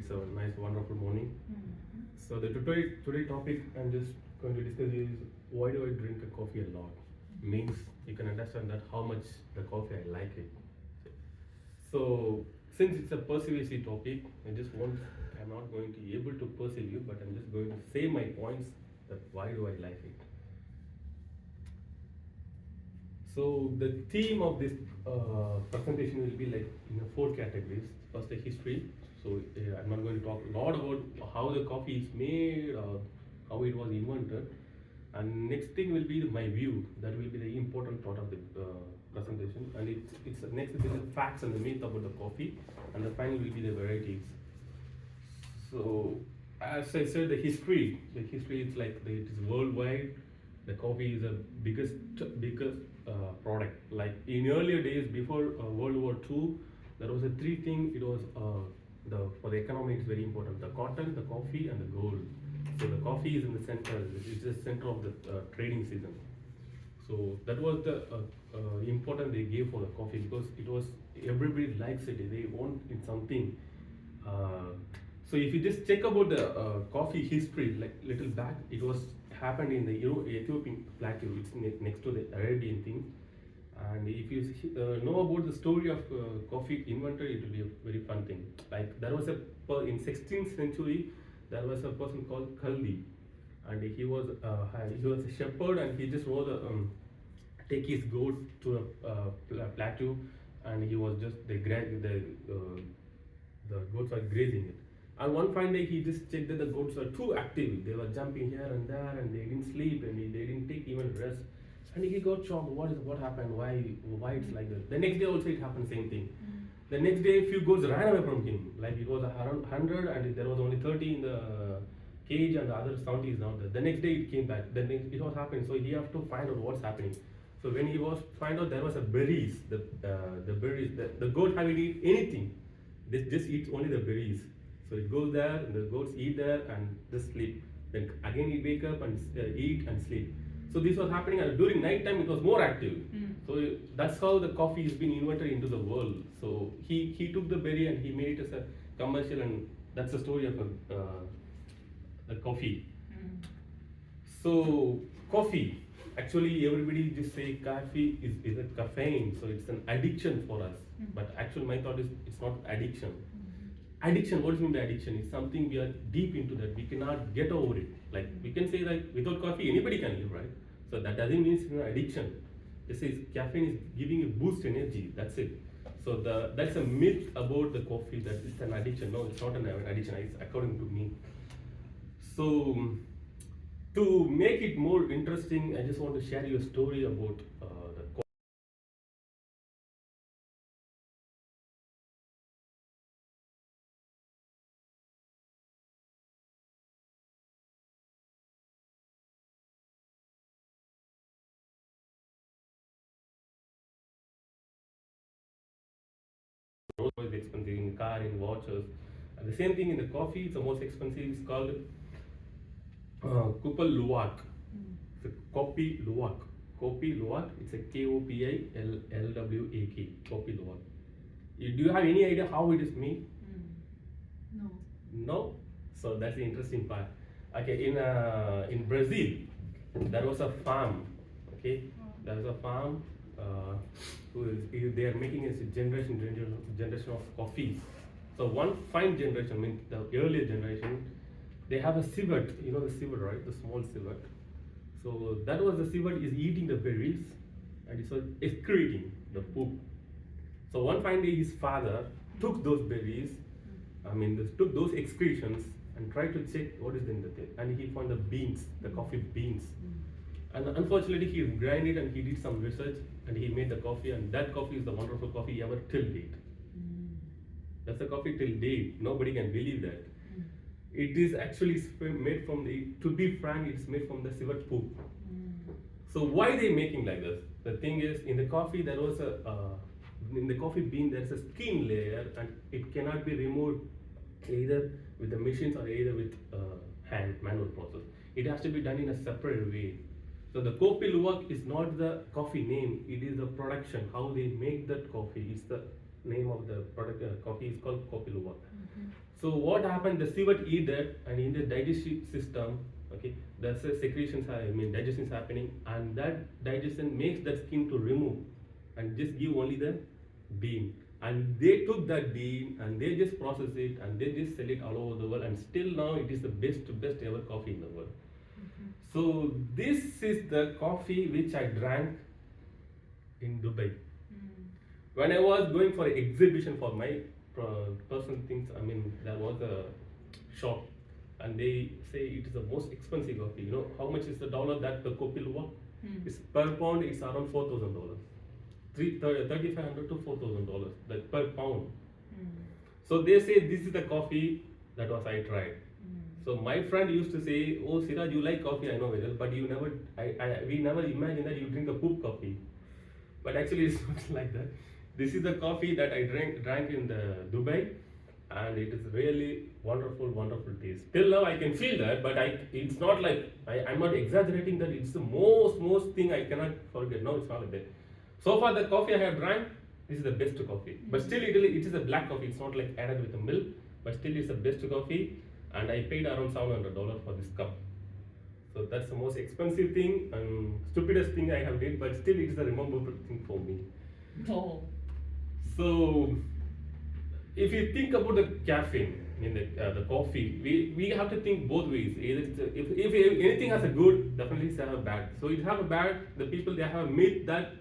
it's a nice, wonderful morning. So the today topic I'm just going to discuss is why do I drink a coffee a lot? Means you can understand that how much the coffee I like it. So since it's a persuasive topic, I'm not going to be able to persuade you, but I'm just going to say my points that why do I like it. So the theme of this presentation will be like in four categories. First, the history. So I'm not going to talk a lot about how the coffee is made or how it was invented. And next thing will be my view. That will be the important part of the presentation. And it's next is the facts and the myth about the coffee. And the final will be the varieties. So as I said, the history is like it is worldwide. The coffee is the biggest product. Like in earlier days, before World War II, there was a three thing. It was for the economy, it's very important: the cotton, the coffee, and the gold. So the coffee is in the center. It's the center of the trading season. So that was the important they gave for the coffee because it was everybody likes it. They want it something. So if you just check about the coffee history, like little back, it was happened in the Ethiopian plateau. It's next to the Arabian thing. And if you know about the story of coffee inventor, it will be a very fun thing. Like there was in 16th century, there was a person called Kaldi, and he was a shepherd, and he just was take his goat to a plateau, and he was just the goats are grazing it. And one fine day, he just checked that the goats were too active. They were jumping here and there, and they didn't sleep, and they didn't take even rest. And he got shocked. What happened? Why it's like that? The next day also it happened same thing. The next day, a few goats ran away from him. Like it was around 100, and there was only 30 in the cage, and the other 70 is not there. The next day it came back. Then it was happening. So he have to find out what's happening. So when he was find out there was a berries. The berries. The goat haven't eat anything. They just eat only the berries. So it goes there, and the goats eat there and just sleep. Then again it wake up and eat and sleep. So this was happening during night time. It was more active. So that's how the coffee has been invented into the world. So he took the berry and he made it as a commercial, and that's the story of the coffee. So coffee, actually everybody just say coffee is a caffeine, so it's an addiction for us. But actually my thought is it's not addiction. Addiction, what does it mean by addiction? It's something we are deep into that we cannot get over it. Like we can say like without coffee anybody can live, right? So that doesn't mean it's an addiction. This is caffeine is giving a boost energy. That's it. So that's a myth about the coffee that it's an addiction. No, it's not an addiction. It's according to me. So to make it more interesting, I just want to share you a story about the coffee. Is expensive in car, in watches. And the same thing in the coffee, it's the most expensive. It's called Kupal Luwak. It's a Kopi Luwak. Kopi Luwak. It's a KOPILLWAK. Kopi Luwak. Do you have any idea how it is made? No. No. So that's the interesting part. Okay, in Brazil, there was a farm. Okay, there was a farm. They are making a generation of coffee. So one fine generation, I mean the earlier generation, they have a civet. You know the civet, right? The small civet. So that was the civet is eating the berries, and it was excreting the poop. So one fine day, his father took those berries, took those excretions and tried to check what is in the thing, and he found the beans, the coffee beans. And unfortunately, he grind it and he did some research and he made the coffee, and that coffee is the wonderful coffee ever till date. That's the coffee till date. Nobody can believe that. It is actually made from to be frank, it's made from the civet poop. So why they making like this? The thing is, in the coffee there was in the coffee bean there is a skin layer, and it cannot be removed either with the machines or either with manual process. It has to be done in a separate way. So the Kopi Luwak is not the coffee name, it is the production, how they make that coffee. It's the name of the product coffee is called coffee luwak. So what happened? The civet eat that, and in the digestive system, okay, the secretions are, I mean, digestion is happening, and that digestion makes that skin to remove, and just give only the bean. And they took that bean and they just process it and they just sell it all over the world, and still now it is the best ever coffee in the world. So this is the coffee which I drank in Dubai. When I was going for an exhibition for my personal things, I mean, there was a shop, and they say it is the most expensive coffee. You know how much is the dollar that the coffee luwak? It's per pound. It's around $4,000, $3,500 to $4,000 like per pound. So they say this is the coffee that was I tried. So my friend used to say, "Oh, Siraj, you like coffee? I know very well, but you never, we never imagined that you drink a poop coffee." But actually, it's not like that. This is the coffee that I drank in the Dubai, and it is really wonderful, wonderful taste. Till now, I can feel that, but it's not like I'm not exaggerating that. It's the most thing I cannot forget. No, it's not like that. So far, the coffee I have drank, this is the best coffee. But still, it is a black coffee. It's not like added with the milk, but still, it's the best coffee. And I paid around $700 for this cup. So that's the most expensive thing and stupidest thing I have did, but still, it is a rememberable thing for me. No. So, if you think about the caffeine in the coffee, we have to think both ways. Either if anything has a good, definitely it has a bad. So it have a bad. The people they have a myth that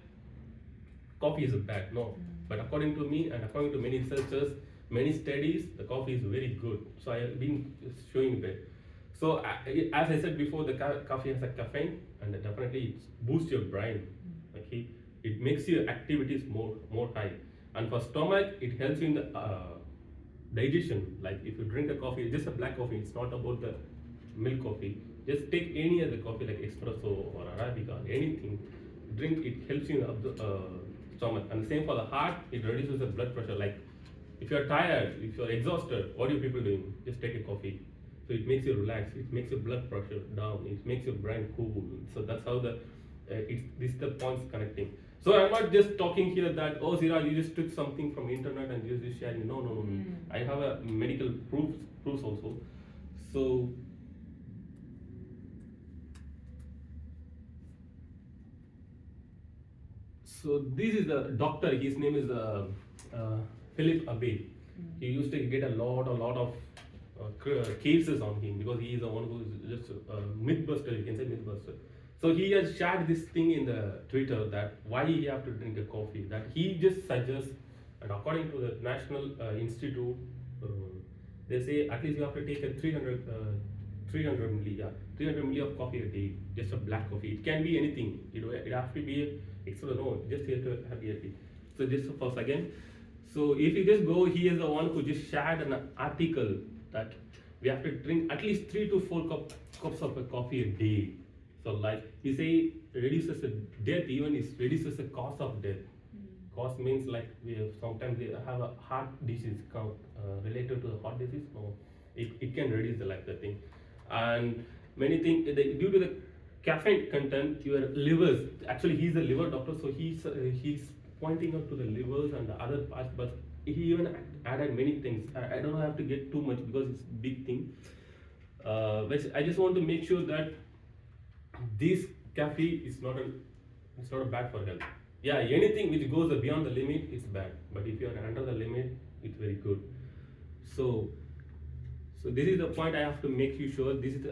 coffee is a bad. No, but according to me and according to many researchers, many studies, the coffee is very good. So I have been showing it. So as I said before, the coffee has a caffeine, and definitely it boosts your brain. Okay, it makes your activities more high. And for stomach, it helps in the digestion. Like if you drink a coffee, just a black coffee, it's not about the milk coffee. Just take any other coffee like espresso or arabica, anything. Drink, it helps you in the stomach. And the same for the heart, it reduces the blood pressure. Like if you're tired, if you're exhausted, what are you people doing? Just take a coffee. So it makes you relax. It makes your blood pressure down. It makes your brain cool. So that's how this is the points connecting. So I'm not just talking here that, oh, Siraj, you just took something from internet and you just sharing. No. I have a medical proofs also. So this is the doctor. His name is Philip Abbey. He used to get a lot of cases on him because he is the one who is just mythbuster. You can say mythbuster. So he has shared this thing in the Twitter that why he have to drink a coffee. That he just suggests, and according to the National Institute, they say at least you have to take a 300 milli of coffee a day, just a black coffee. It can be anything. It has to be extra. No, just you have to have tea. So just first again. So if you just go, he is the one who just shared an article that we have to drink at least 3 to 4 cups of a coffee a day. So like he say reduces the death, even it reduces the cost of death. Cost means like sometimes they have a heart disease related to the heart disease. No, it can reduce the like the thing. And many things due to the caffeine content, your livers. Actually, he's a liver doctor, so he's pointing out to the livers and the other parts. But he even added many things. I don't have to get too much because it's a big thing. But I just want to make sure that this coffee is not bad for health. Yeah, anything which goes beyond the limit is bad. But if you are under the limit, it's very good. So this is the point I have to make you sure. This is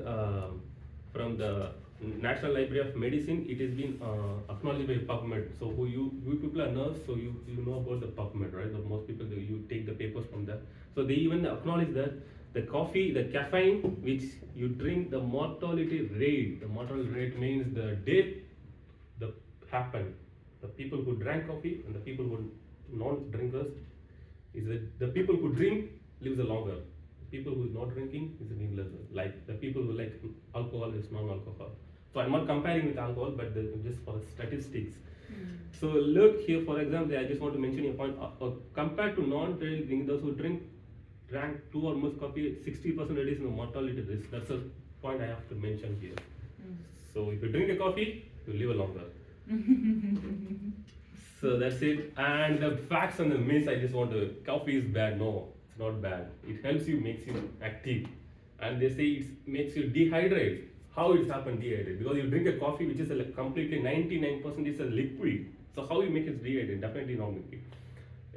from the National Library of Medicine. It has been acknowledged by PubMed. So you people are nurse, so you know about the PubMed, right? The most people you take the papers from there. So they even acknowledge that the coffee, the caffeine which you drink, the mortality rate means the death happened. The people who drank coffee and the people who non-drinkers is that the people who drink lives longer. The people who is not drinking is living lesser. Like the people who like alcohol is non-alcohol. So I'm not comparing with alcohol, but just for statistics. So look here, for example, I just want to mention a point. Compared to non-drinking, those who drank 2 or more coffee, 60% reduce in the mortality risk. That's a point I have to mention here. So if you drink a coffee, you live longer. So that's it. And the facts and the myths, I just want to. Coffee is bad. No, it's not bad. It helps you, makes you active. And they say it makes you dehydrate. How it's happened dehydrate? Because you drink a coffee which is a, like, completely 99% is a liquid. So how you make it dehydrate? Definitely not liquid.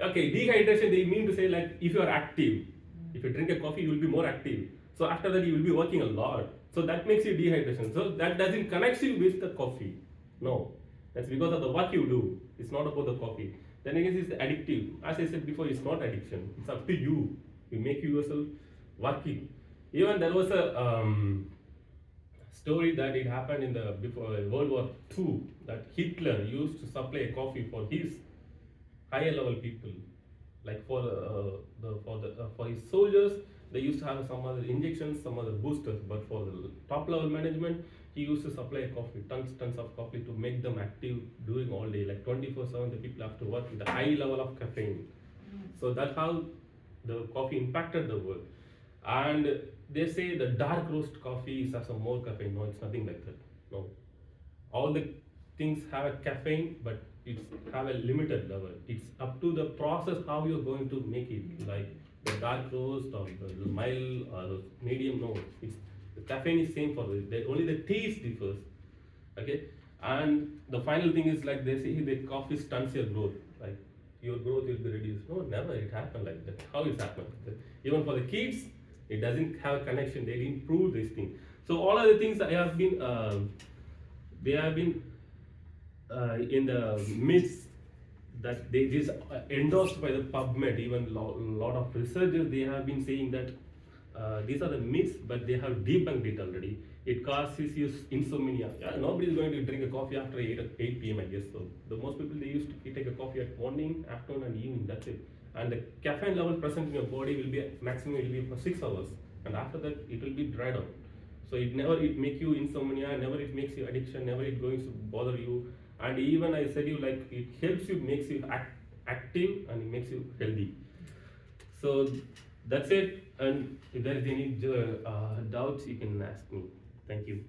Okay, dehydration, they mean to say like if you are active, if you drink a coffee, you will be more active. So after that, you will be working a lot. So that makes you dehydration. So that doesn't connect you with the coffee. No, that's because of the work you do. It's not about the coffee. Then again, it's addictive. As I said before, it's not addiction. It's up to you. You make yourself working. Even there was a story that it happened in the before World War II that Hitler used to supply coffee for his higher level people, like for his soldiers, they used to have some other injections, some other boosters, but for the top level management, he used to supply coffee, tons of coffee to make them active during all day, like 24/7. The people have to work with a high level of caffeine. So that's how the coffee impacted the world. And they say the dark roast coffee has some more caffeine. No, it's nothing like that. No, all the things have a caffeine, but it's have a limited level. It's up to the process how you're going to make it, like the dark roast or the mild or the medium. No, it's the caffeine is same for it. Only the taste differs. Okay, and the final thing is like they say the coffee stunts your growth. Like your growth will be reduced. No, never. It happened like that. How it happened? Even for the kids, it doesn't have a connection. They didn't prove this thing. So all of the things I have been, they have been in the myths that they is endorsed by the PubMed. Even lot of researchers they have been saying that these are the myths, but they have debunked it already. It causes you insomnia. Yeah, nobody is going to drink a coffee after 8 p.m. I guess so. The most people they used to take a coffee at morning, afternoon, and evening. That's it. And the caffeine level present in your body will be maximum will be for 6 hours, and after that it will be dried out. So it make you insomnia, never it makes you addiction, never it going to bother you. And even I said you like it helps you, makes you active, and it makes you healthy. So that's it. And if there is any doubts, you can ask me. Thank you.